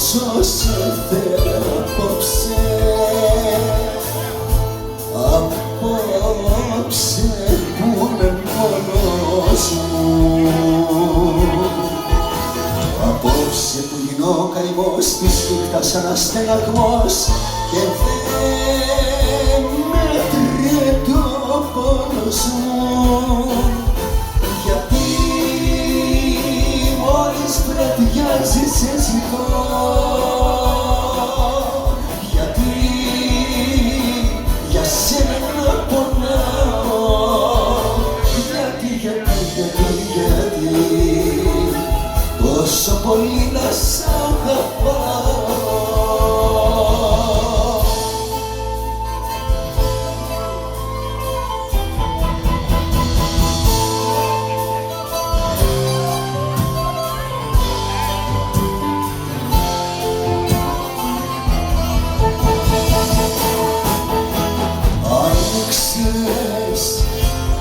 πόσο σε θέλω απόψε, απόψε που είμαι μόνος μου, απόψε που γίνω ο καημός της νύχτας σαν αστεναγμός και δεν μετριέται ο πόνος μου, γιατί μόλις βραδιάζει σε ζητώ, γιατί για σένα πονάω, γιατί τόσο πολύ να σ' αγαπάω.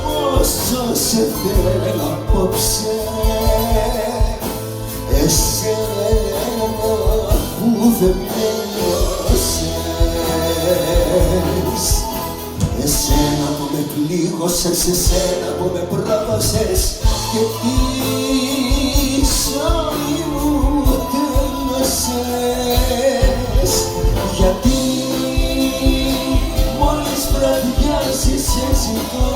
Πόσο σε θέλω απόψε, εσένα που δεν με νιώσες, εσένα που με πλήγωσες, εσένα που με πρόδωσες και τη ζωή μου τέλειωσες, γιατί μόλις βραδιάζει σε ζητώ,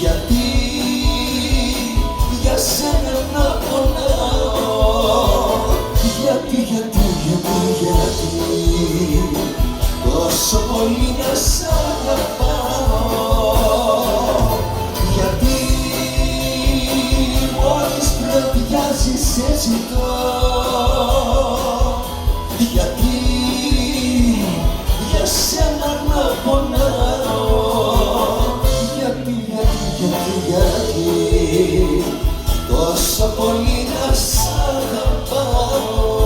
γιατί για σένα να πονάω, γιατί τόσο πολύ να σ' αγαπάω, γιατί μόλις βραδιάζει σε ζητώ, γιατί για σένα να πονάω, γιατί τόσο πολύ να σ' αγαπάω.